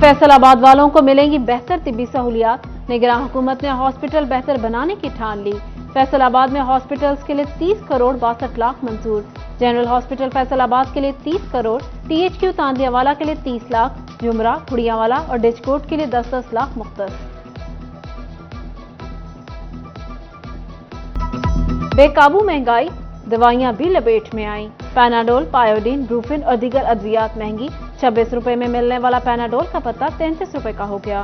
फैसल आबाद वालों को मिलेंगी बेहतर तिब्बी सहूलियात। निगरान हुकूमत ने हॉस्पिटल बेहतर बनाने की ठान ली। फैसल आबाद में हॉस्पिटल्स के लिए 30 करोड़ 62 लाख मंजूर। जनरल हॉस्पिटल फैसल आबाद के लिए 30 करोड़, THQ तांदियावाला के लिए 30 लाख, जुमरा, खुड़ियावाला और डिचकोट के लिए 10-10 लाख मुख्तस। बेकाबू महंगाई, दवाइयां भी लपेट में आईं। पैनाडोल, पायोडीन, ब्रूफिन और दीगर अद्वियात महंगी। 26 रुपए में मिलने वाला पैनाडोल का पत्ता 33 रुपए का हो गया।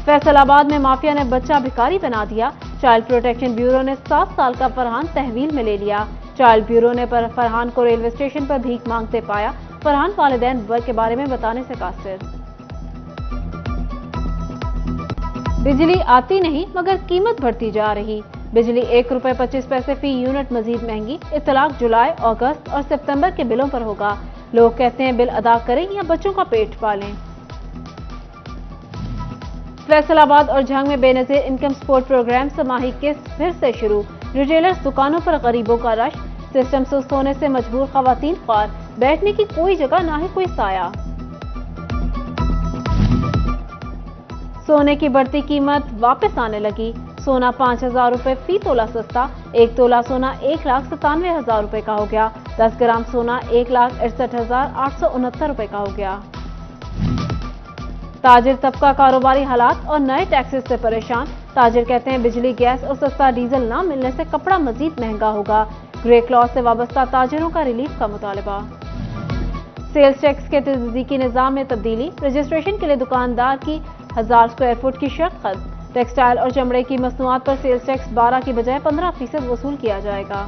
फैसलाबाद में माफिया ने बच्चा भिखारी बना दिया। चाइल्ड प्रोटेक्शन ब्यूरो ने 7 साल का फरहान तहवील में ले लिया। चाइल्ड ब्यूरो ने फरहान को रेलवे स्टेशन पर भीख मांगते पाया। फरहान वालिदैन के बारे में बताने से कासिर। बिजली आती नहीं मगर कीमत बढ़ती जा रही। बिजली 1 रुपए 25 पैसे फी यूनिट मजीद महंगी। इतलाक जुलाई, अगस्त और सितंबर के बिलों पर होगा। लोग कहते हैं बिल अदा करें या बच्चों का पेट पालें। फैसलाबाद और झंग में बेनजीर इनकम सपोर्ट प्रोग्राम समाही किस्त फिर से शुरू। रिटेलर्स दुकानों पर गरीबों का रश। सिस्टम सुस्त होने से मजबूर खवातीन ख्वार। बैठने की कोई जगह ना ही कोई साया। सोने की बढ़ती कीमत वापस आने लगी। सोना 5,000 रुपए फी तोला सस्ता। 1 तोला सोना 1,97,000 रुपए का हो गया। 10 ग्राम सोना 1,61,869 रुपए का हो गया। ताजिर तबका कारोबारी हालात और नए टैक्सेस से परेशान। ताजिर कहते हैं बिजली, गैस और सस्ता डीजल ना मिलने से कपड़ा मजीद महंगा होगा। ग्रे क्लॉज से वाबस्ता ताजिरों का रिलीफ का मुतालबा। सेल्स टैक्स के तस्दीकी निजाम में तब्दीली। रजिस्ट्रेशन के लिए दुकानदार की 1000 स्क्वायर फुट की शर्त खत्म। टेक्सटाइल और चमड़े की मसनूआत पर सेल्स टैक्स 12 की बजाय 15% वसूल किया जाएगा।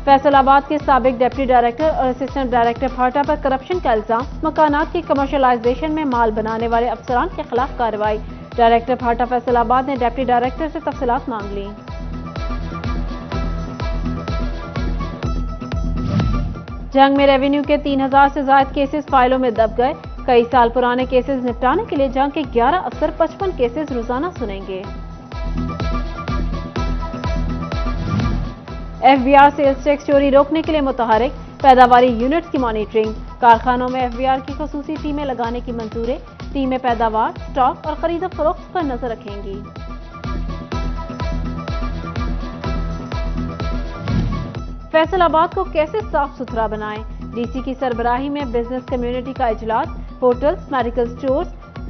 फैसलाबाद के साबिक डिप्टी डायरेक्टर और असिस्टेंट डायरेक्टर फाटा पर करप्शन का इल्जाम। मकानात की कमर्शलाइजेशन में माल बनाने वाले अफसरान के खिलाफ कार्रवाई। डायरेक्टर फाटा फैसलाबाद ने डिप्टी डायरेक्टर से तफसीलात मांग ली। जंग में रेवेन्यू के 3000 से ज्यादा केसेस फाइलों में दब गए। कई साल पुराने केसेस निपटाने के लिए जंग के 11 अफसर 55 केसेस रोजाना सुनेंगे। FBR सेल्स टैक्स चोरी रोकने के लिए मुतहरिक। पैदावारी यूनिट्स की मॉनिटरिंग। कारखानों में FBR की खसूसी टीमें लगाने की मंजूरी। टीमें पैदावार, स्टॉक और खरीद फरोख्त पर नजर रखेंगी। फैसलाबाद को कैसे साफ सुथरा बनाएं। DC की सरबराही में बिजनेस कम्युनिटी का इजलास। Hotels, medical stores,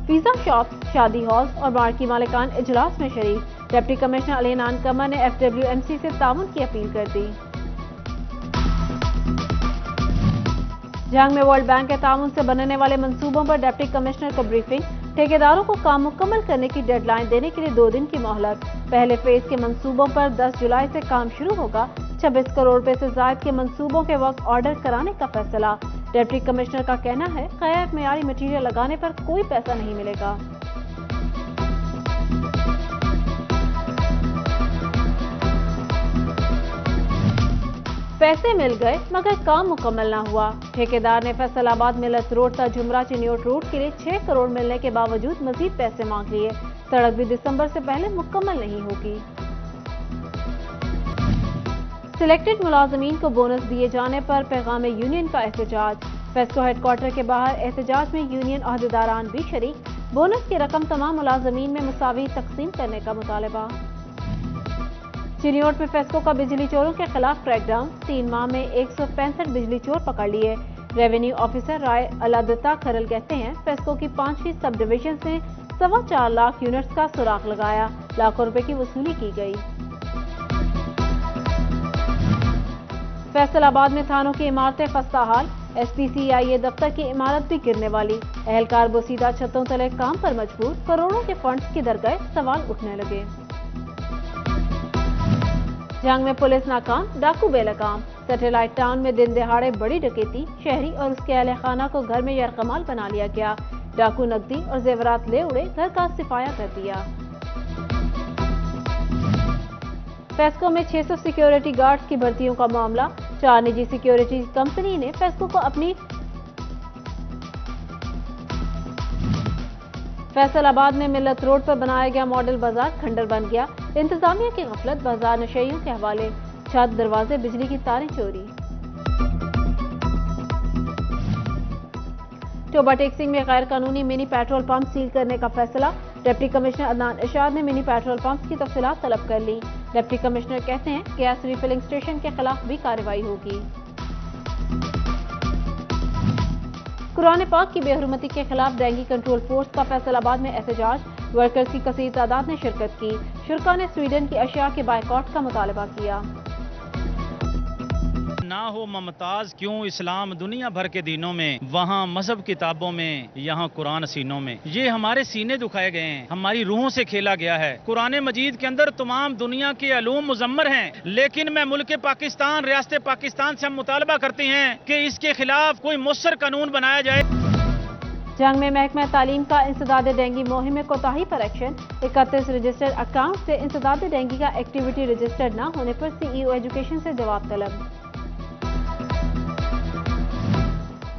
pizza shops, शादी हॉल्स और बार की मालिकान इजलास में शरीक। डिप्टी कमिश्नर अली नानकमा ने FWMC से ताउन की अपील कर दी। जंग में वर्ल्ड बैंक के ताउन से बनने वाले मंसूबों पर डिप्टी कमिश्नर को ब्रीफिंग। ठेकेदारों को काम मुकम्मल करने की डेडलाइन देने के लिए 2 दिन की मोहलत। पहले फेज के मंसूबों पर 10 जुलाई से काम शुरू होगा। 26 करोड़ रुपए से जायद के मंसूबों के वक्त ऑर्डर कराने का फैसला। डिप्टी कमिश्नर का कहना है गैर मेयारी मटीरियल लगाने पर कोई पैसा नहीं मिलेगा। पैसे मिल गए मगर काम मुकम्मल न हुआ। ठेकेदार ने फैसलाबाद मिलत रोड तक जुमरा चिन्योट रोड के लिए 6 करोड़ मिलने के बावजूद मजीद पैसे मांग लिए। सड़क भी दिसंबर से पहले मुकम्मल नहीं होगी। सिलेक्टेड मुलाजमीन को बोनस दिए जाने पर पैगाम यूनियन का एहतजाज। फेस्को हेडक्वार्टर के बाहर एहतजाज में यूनियन अहदेदारान भी शरीक। बोनस की रकम तमाम मुलाजमीन में मुसावी तकसीम करने का मुतालबा। चिन्योट में फेस्को का बिजली चोरों के खिलाफ क्रैकडाउन। 3 माह में 165 बिजली चोर पकड़ लिए। रेवेन्यू ऑफिसर राय अलादत्ता खरल कहते हैं फेस्को की 5वीं सब डिवीजन से 4.25 लाख यूनिट्स का सुराग लगाया। लाखों रुपए की वसूली की गई। फैसलाबाद में थानों की इमारतें खस्ता हाल। SPCIA दफ्तर की इमारत भी गिरने वाली। एहलकार बोसीदा छतों तले काम पर मजबूर। करोड़ों के फंड्स किधर गए, सवाल उठने लगे। जंग में पुलिस नाकाम, डाकू बेलगाम। सैटेलाइट टाउन में दिन दिहाड़े बड़ी डकैती। शहरी और उसके अहले खाना को घर में यरकमाल बना लिया गया। डाकू नकदी और जेवरात ले उड़े, घर का सिफाया कर दिया। फेस्को में 600 सिक्योरिटी गार्ड्स की भर्तियों का मामला। 4 निजी सिक्योरिटी कंपनी ने फेस्को को अपनी फैसलाबाद में मिलत रोड पर बनाया गया मॉडल बाजार खंडर बन गया। इंतजामिया की गफलत, बाजार नशेइयों के हवाले। छत, दरवाजे, बिजली की तारें चोरी। टोबा टेक्सिंग में गैर कानूनी मिनी पेट्रोल पंप सील करने का फैसला। डिप्टी कमिश्नर अदनान इरशाद ने मिनी पेट्रोल पंप की तफसीलात तलब कर ली। डिप्टी कमिश्नर कहते हैं गैस रिफिलिंग स्टेशन के खिलाफ भी कार्रवाई होगी। कुरान पाक की बेहुरमती के खिलाफ डेंगी कंट्रोल फोर्स का फैसलाबाद में एहतजाज। वर्कर्स की कसीर तादाद ने शिरकत की। शुरका ने स्वीडन की अशिया के बायकॉट का मुतालबा किया। ना हो ममताज क्यों इस्लाम दुनिया भर के दीनों में, वहाँ मजहब किताबों में, यहाँ कुरान सीनों में। ये हमारे सीने दुखाए गए हैं, हमारी रूहों से खेला गया है। कुरान मजीद के अंदर तमाम दुनिया के अलूम मुजम्मर हैं, लेकिन मैं मुल्क पाकिस्तान, रियासत पाकिस्तान से हम मुतालबा करते हैं कि इसके खिलाफ कोई मुस्सर कानून बनाया जाए। जंग में महकमा तालीम का इंसदाद डेंगी मुहिम में कोताही पर एक्शन। 31 रजिस्टर्ड अकाउंट से इंसदाद डेंगी का एक्टिविटी रजिस्टर्ड न होने पर CEO एजुकेशन से जवाब तलब।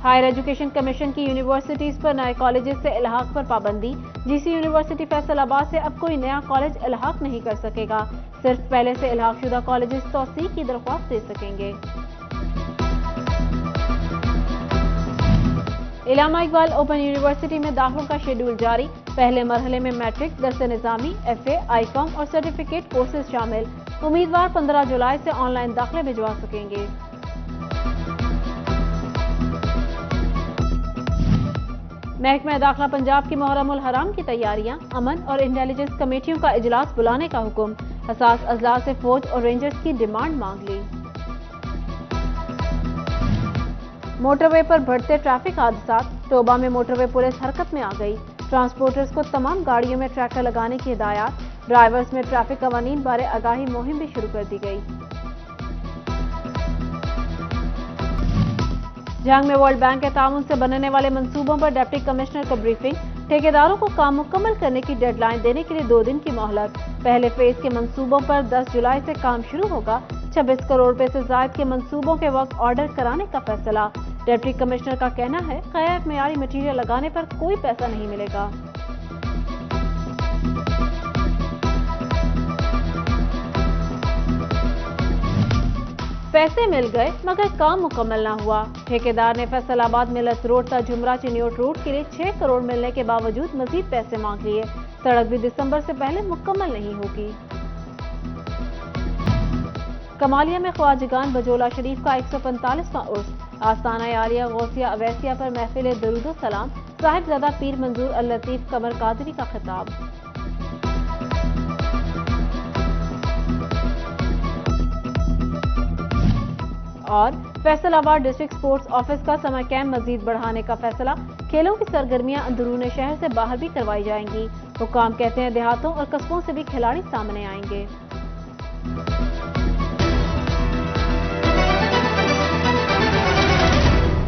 हायर एजुकेशन कमीशन की यूनिवर्सिटीज पर नए कॉलेजेस से इल्हाक पर पाबंदी। GC यूनिवर्सिटी फैसलाबाद से अब कोई नया कॉलेज इल्हाक नहीं कर सकेगा, सिर्फ पहले से इल्हाक शुदा कॉलेजेस तौसीह की दरख्वास्त दे सकेंगे। इलामा इकबाल ओपन यूनिवर्सिटी में दाखिलों का शेड्यूल जारी। पहले मरहले में मैट्रिक, दर्स निज़ामी, FA, ICOM और सर्टिफिकेट कोर्सेज शामिल। उम्मीदवार 15 जुलाई से ऑनलाइन दाखिले भिजवा सकेंगे। महकमा दाखिला पंजाब की मुहर्रम उल हराम की तैयारियां। अमन और इंटेलिजेंस कमेटियों का इजलास बुलाने का हुक्म। हसास अजला से फौज और रेंजर्स की डिमांड मांग ली। मोटरवे पर बढ़ते ट्रैफिक हादसात। टोबा में मोटरवे पुलिस हरकत में आ गई। ट्रांसपोर्टर्स को तमाम गाड़ियों में ट्रैकर लगाने की हिदायत। ड्राइवर्स में ट्रैफिक कवानीन बारे आगाही मुहिम भी शुरू कर दी गई। जंग में वर्ल्ड बैंक के ताउन से बनने वाले मंसूबों पर डिप्टी कमिश्नर को ब्रीफिंग। ठेकेदारों को काम मुकम्मल करने की डेडलाइन देने के लिए 2 दिन की मोहलत। पहले फेज के मंसूबों पर 10 जुलाई से काम शुरू होगा। 26 करोड़ रुपए से ज्यादा के मंसूबों के वक्त ऑर्डर कराने का फैसला। डिप्टी कमिश्नर का कहना है गैर मेयारी मटीरियल लगाने पर कोई पैसा नहीं मिलेगा। पैसे मिल गए मगर काम मुकम्मल ना हुआ। ठेकेदार ने फैसलाबाद मिलत रोड तक झुमरा चिन्योट रोड के लिए 6 करोड़ मिलने के बावजूद मजीद पैसे मांग लिए। सड़क भी दिसंबर से पहले मुकम्मल नहीं होगी। कमालिया में ख्वाजगान बजोला शरीफ का 145वां उर्स। आस्ताना आलिया गौसिया अवैसिया पर महफिल दरूद सलाम। साहिबजादा पीर मंजूर अल लतीफ कमर कादरी का खिताब। और फैसलाबाद डिस्ट्रिक्ट स्पोर्ट्स ऑफिस का समर कैंप मजीद बढ़ाने का फैसला। खेलों की सरगर्मियां अंदरून शहर से बाहर भी करवाई जाएंगी। हुकाम कहते हैं देहातों और कस्बों से भी खिलाड़ी सामने आएंगे।